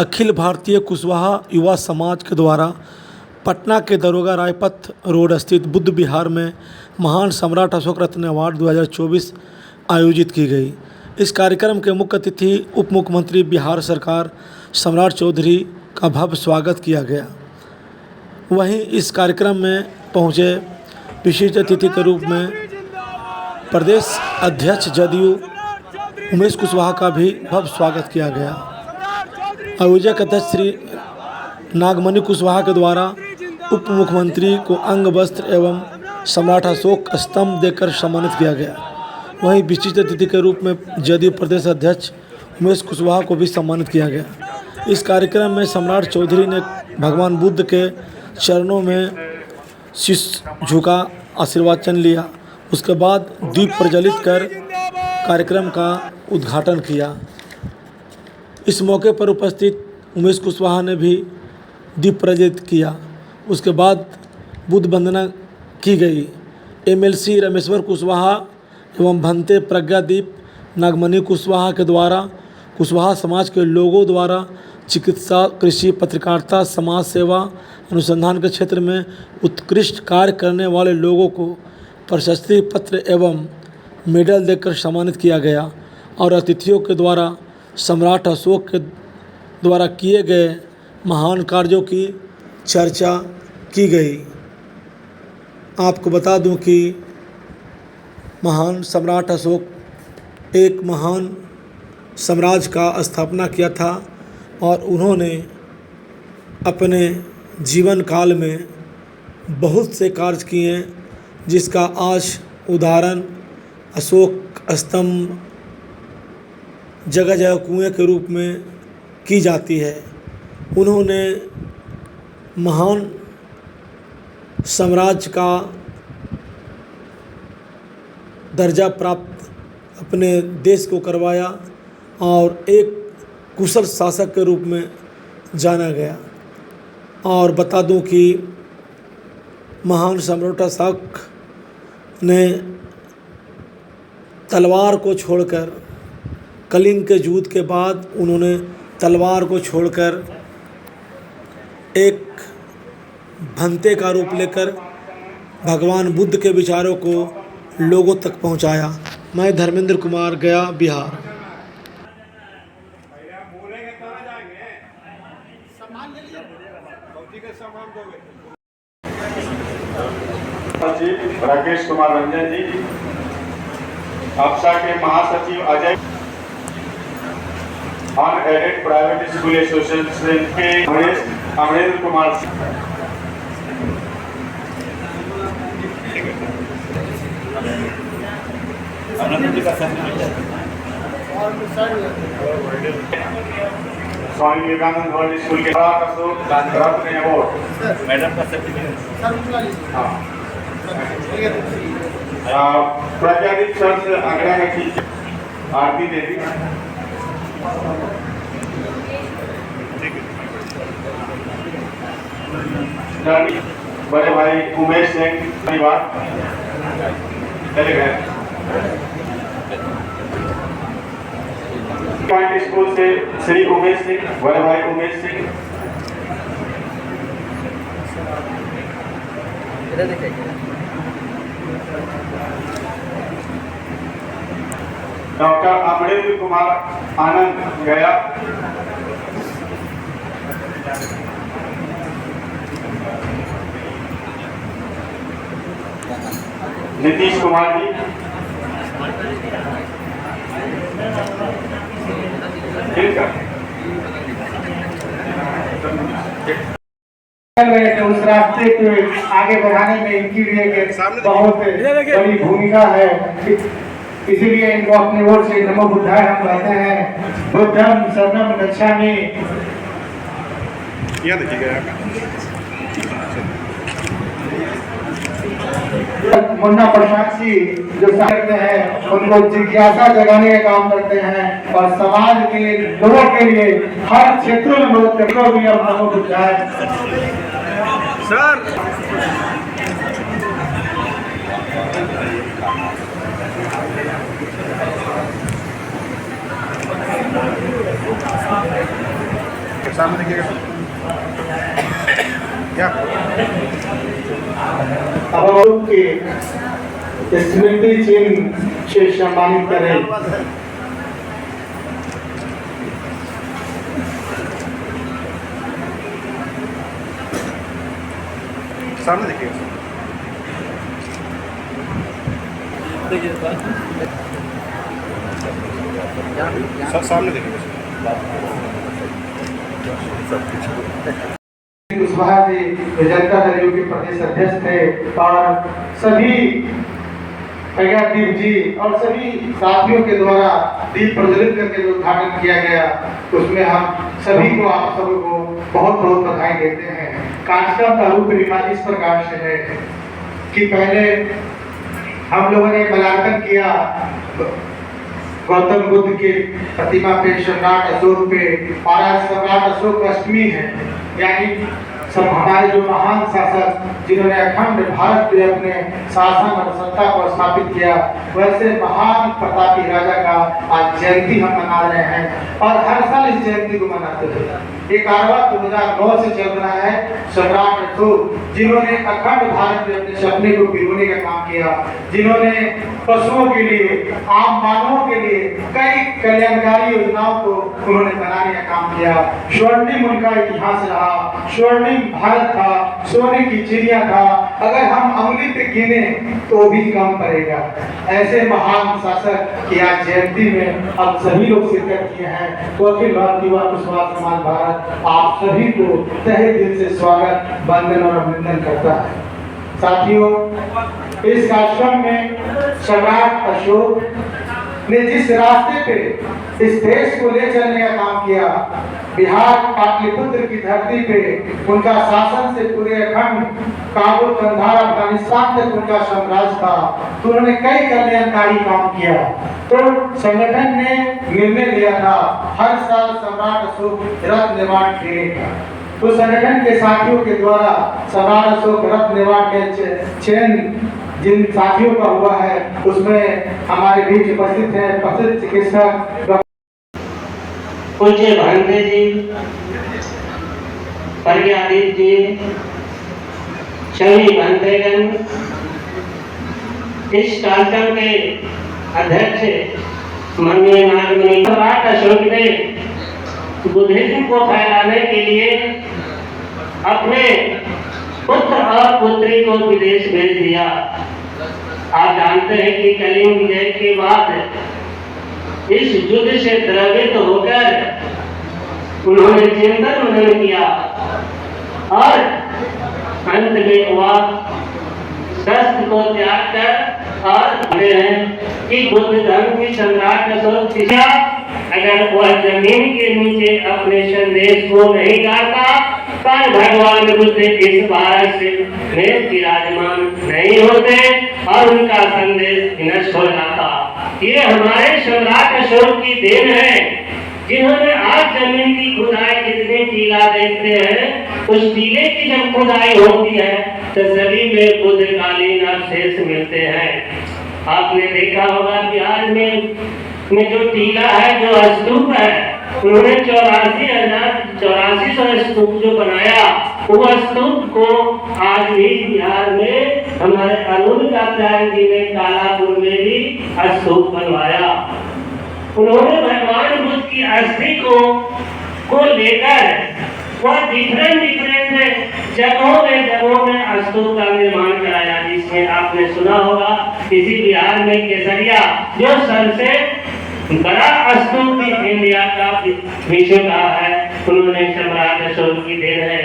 अखिल भारतीय कुशवाहा युवा समाज के द्वारा पटना के दरोगा रायपथ रोड स्थित बुद्ध विहार में महान सम्राट अशोक रत्न अवार्ड 2024 आयोजित की गई। इस कार्यक्रम के मुख्य अतिथि उप मुख्यमंत्री बिहार सरकार सम्राट चौधरी का भव्य स्वागत किया गया। वहीं इस कार्यक्रम में पहुंचे विशिष्ट अतिथि के रूप में प्रदेश अध्यक्ष जदयू उमेश कुशवाहा का भी भव्य स्वागत किया गया। आयोजक अध्यक्ष श्री नागमणि कुशवाहा के द्वारा उप मुख्यमंत्री को अंग वस्त्र एवं सम्राट अशोक स्तंभ देकर सम्मानित किया गया। वहीं विशिष्ट अतिथि के रूप में जदयू प्रदेश अध्यक्ष उमेश कुशवाहा को भी सम्मानित किया गया। इस कार्यक्रम में सम्राट चौधरी ने भगवान बुद्ध के चरणों में शीश झुका आशीर्वाचन लिया। उसके बाद दीप प्रज्वलित कर कार्यक्रम का उद्घाटन किया। इस मौके पर उपस्थित उमेश कुशवाहा ने भी दीप प्रज्वलित किया। उसके बाद बुद्ध वंदना की गई। एमएलसी रमेश्वर कुशवाहा एवं भंते प्रज्ञादीप नागमणि कुशवाहा के द्वारा कुशवाहा समाज के लोगों द्वारा चिकित्सा, कृषि, पत्रकारिता, समाज सेवा, अनुसंधान के क्षेत्र में उत्कृष्ट कार्य करने वाले लोगों को प्रशस्ति पत्र एवं मेडल देकर सम्मानित किया गया और अतिथियों के द्वारा सम्राट अशोक के द्वारा किए गए महान कार्यों की चर्चा की गई। आपको बता दूं कि महान सम्राट अशोक एक महान साम्राज्य का स्थापना किया था और उन्होंने अपने जीवन काल में बहुत से कार्य किए जिसका आज उदाहरण अशोक स्तंभ जगह जगह कुएं के रूप में की जाती है। उन्होंने महान साम्राज्य का दर्जा प्राप्त अपने देश को करवाया और एक कुशल शासक के रूप में जाना गया। और बता दूं कि महान सम्राट अशोक ने तलवार को छोड़कर कलिंग के युद्ध के बाद उन्होंने तलवार को छोड़कर एक भंते का रूप लेकर भगवान बुद्ध के विचारों को लोगों तक पहुंचाया। मैं धर्मेंद्र कुमार, गया, बिहार। सचिव राकेश कुमार रंजन जी, आपसा के महासचिव Ajay, unaided private school association के अमरेंद्र कुमार, स्वामी विवेकानंद वर्ल्ड स्कूल के रत्न अवार्ड मैडम का प्रज्ञादीप सर से आग्रह है कि आरती दे दी। बड़े भाई उमेश सिंह धन्यवाद चले गए। पॉइंट स्कूल से श्री उमेश सिंह, बड़े भाई उमेश सिंह। डॉक्टर अमरेंद्र कुमार आनंद, गया। नीतीश कुमार जी, उस रास्ते को आगे बढ़ाने में इनकी भी एक बहुत बड़ी भूमिका है। इसीलिए इनको अपनी ओर से नमो बुद्धाय हम कहते हैं। बुद्धम शरणम गच्छामि। मुन्ना प्रसाद जी जो करते हैं उनको जिज्ञासा जगाने का काम करते हैं और समाज के लोगों के लिए हर क्षेत्रों में मदद करने को भी हम नमो बुद्धाय सर। सामने देखिएगा क्या अब हम लोग के स्मृति चिन्ह से सम्मानित करें। सामने देखिएगा सामने देखिएगा कुशवाहा जी जनता दल यू के प्रदेश अध्यक्ष थे और सभी प्रज्ञादीप जी और सभी साथियों के द्वारा दीप प्रज्वलित करके जो उद्घाटन किया गया उसमें हम सभी को आप सबको बहुत बहुत बधाई देते हैं। कार्यक्रम का रूप रिवाज इस प्रकार से है कि पहले हम लोगों ने माल्यार्पण किया गौतम बुद्ध की प्रतिमा पे, सम्राट अशोक पे, और आज सम्राट अशोक अष्टमी है, यानी सब हमारे जो महान शासक जिन्होंने अखंड भारत पे अपने शासन और सत्ता को स्थापित किया, वैसे महान प्रतापी राजा का आज जयंती हम मना रहे हैं और हर साल इस जयंती को मनाते हैं। 11/2009 से चल रहा है। सम्राट अशोक जिन्होंने अखंड भारत में अपने सपने को पिरोने का काम किया, जिन्होंने पशुओं के लिए, आम मानवों के लिए कई कल्याणकारी योजनाओं को उन्होंने बनाने का काम किया। स्वर्णिम उनका इतिहास रहा, स्वर्णिम भारत था, सोने की चिड़िया था, अगर हम अंगुली पे गिने तो भी कम पड़ेगा। ऐसे महान शासक की आज जयंती में अब सभी लोग शिरकत किए हैं। तो अखिल भारतीय युवा कुशवाहा समाज भारत आप सभी को तहे दिल से स्वागत, वंदन और अभिनंदन करता है। साथियों, इस कार्यक्रम में सम्राट अशोक ने जिस रास्ते पे इस देश को ले चलने का काम किया, बिहार पाटलिपुत्र की धरती पे उनका शासन से पूरे अखंड काबुल, कंधार, अफगानिस्तान तक उनका साम्राज्य था, तो उन्होंने कई कल्याणकारी काम किया। तो संगठन ने निर्णय लिया था हर साल सम्राट अशोक रत्न निर्माण देने का। तो संगठन के साथियों के द्वारा सम्राट अशोक रत्न निर्माण के चयन जिन साथियों का हुआ है उसमें हमारे बीच उपस्थित हैं प्रसिद्ध चिकित्सक पूज्य भांजे जी, प्रज्ञादीप जी, सभी बंधुगण, इस कार्यक्रम के अध्यक्ष माननीय नागमणि। सम्राट अशोक ने बुद्धिज्म को फैलाने के लिए अपने पुत्र और पुत्री को विदेश भेज दिया। आप जानते हैं कि कलिंग विजय के बाद इस युद्ध से द्रवित होकर उन्होंने चिंतन मनन किया और अंत में वह शस्त्र को त्याग कर और कहते हैं कि बुद्ध धर्म की सम्राट अशोक शिक्षा अगर वह जमीन के नीचे अपने संदेश को नहीं गाता पर भगवान बुद्ध इस भारत से विराजमान नहीं होते और उनका संदेश नष्ट हो जाता। ये हमारे सम्राट अशोक की देन है, जिन्होंने आज जमीन की खुदाई जितने टीला देखते हैं, उस टीले की जब खुदाई होती है तो सभी में बुद्धकालीन अवशेष मिलते हैं। आपने देखा होगा बिहार में जो टीला है, जो स्तूप है, उन्होंने 84,000 स्तूप जो बनाया, वो स्तूप को आज भी बिहार में हमारे अरुण कात्यायन जी ने कालापुर में भी स्तूप बनवाया। उन्होंने भगवान बुद्ध की अस्थि को लेकर वह डिफरेंट जगहों में स्तूप का निर्माण कराया, जिसमें आपने सुना होगा किसी बिहार में केसरिया जो सबसे बड़ा स्तूप इंडिया का विश्व का है, उन्होंने सम्राट अशोक की देन है।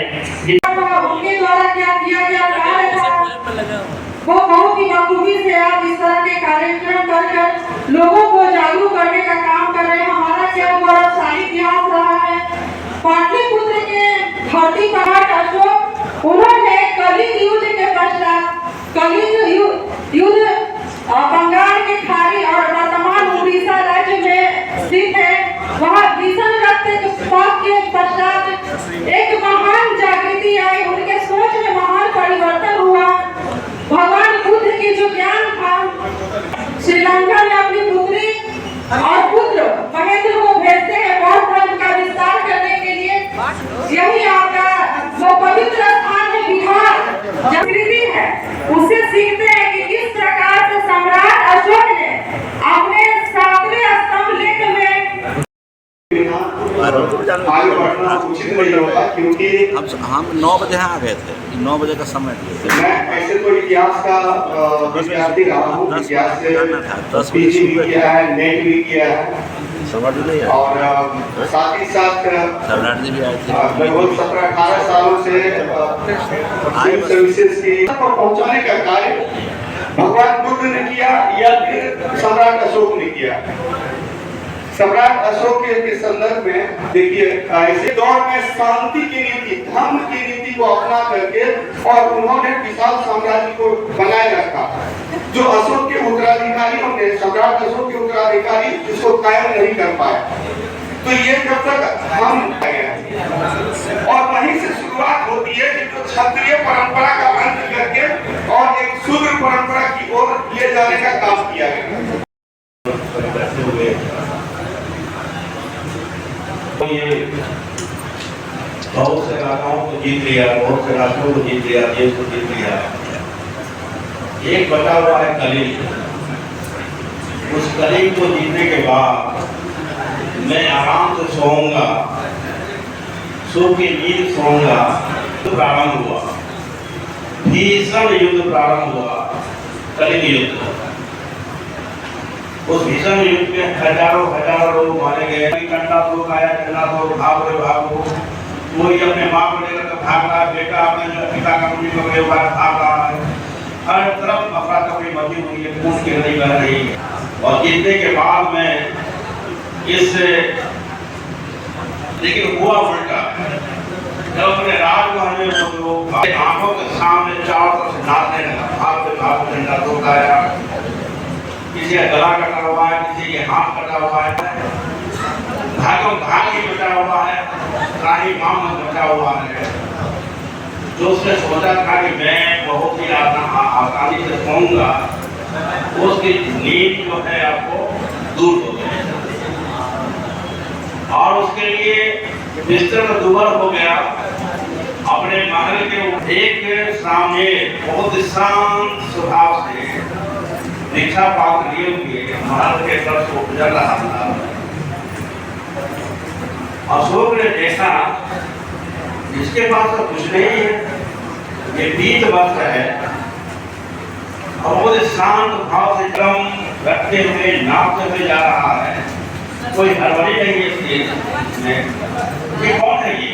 उनके द्वारा क्या किया गया कार्य था, वो बहुत ही बखूबी से आप इस तरह के कार्यक्रम कर लोगों को जागरूक करने का काम कर रहे हैं। हमारा क्या गौरवशाली इतिहास रहा है। पाटलिपुत्र के धरती सम्राट अशोक, उन्होंने कलिंग युद्ध के पश्चात कलिंग युद्ध बंगाल के खाड़ी और वर्तमान उड़ीसा राज्य में स्थित है, वहाँ भीषण रक्तपात के पश्चात एक महान जागृति आई, उनके सोच में महान परिवर्तन हुआ। भगवान बुद्ध की जो ज्ञान था, श्रीलंका में अपनी पुत्री और पुत्र महेंद्र को भेजते हैं बौद्ध धर्म का विस्तार करने के लिए। नहीं होगा, क्योंकि हम 9 बजे यहाँ आ गए थे, 9 बजे का समय दिए थे। मैं ऐसे तो इतिहास का विद्यार्थी रहा हूँ, इतिहास से पीजी भी किया है, नेट भी किया है, और साथ ही साथ सम्राट जी भी आए थे। लगभग 17-18 सालों से सिविल सर्विसेज की पहुँचाने का कार्य भगवान बुद्ध ने किया या फिर सम्राट अशोक ने किया। सम्राट अशोक के संदर्भ में देखिए, ऐसे दौर में शांति की नीति, धर्म की नीति को अपना करके और उन्होंने विशाल साम्राज्य को बनाए रखा। जो अशोक के उत्तराधिकारियों ने, सम्राट अशोक के उत्तराधिकारी इसको कायम नहीं कर पाए। तो ये जब तक हम और वहीं से शुरुआत होती है कि जो क्षत्रिय परंपरा का अंत करके और एक शूद्र परंपरा की ओर ले जाने का काम किया गया। ये बहुत से राजाओं को जीत लिया, बहुत से राष्ट्रों को जीत लिया, देश को जीत लिया। एक बचा हुआ है कलिंग। उस कलिंग को जीतने के बाद मैं आराम से सोऊंगा, सो के नींद सोऊंगा। तो प्रारंभ हुआ, भीषण युद्ध प्रारंभ हुआ, कलिंग युद्ध। उस भीषण युद्ध में हजारों लोग मारे गए। कंडा तो आया, कंडा तो भागो। कोई अपने माँ को लेकर भाग रहा है, बेटा अपने जो पिता का मुझे पकड़े हुआ भाग रहा है। हर तरफ अफरा तफरी मची हुई है, खून की नदी बह रही है। और जीतने के बाद में इससे लेकिन हुआ उल्टा। जब अपने राजमहल में वो लोग आंखों के सामने चारों तरफ से नाचने लगा, भाग कंडा तो आया। किसी का गला कटा हुआ है, किसी के हाथ कटा हुआ है, भाग ही बचा हुआ है, राही माम बचा हुआ है। जो उसने सोचा था कि मैं बहुत ही आसानी से सोऊंगा, उसकी नींद जो है आपको दूर हो गई और उसके लिए बिस्तर में दुबर हो गया। अपने महल के एक सामने बहुत शांत स्वभाव से दीक्षा पात्र लिए हुए महल के तरफ को गुजर रहा था। अशोक ने देखा इसके पास तो कुछ नहीं है, ये पीत वस्त्र है और वो शांत भाव से क्रम रखते हुए नापते हुए जा रहा है। कोई हड़बड़ी नहीं है इसमें। ये कौन है? ये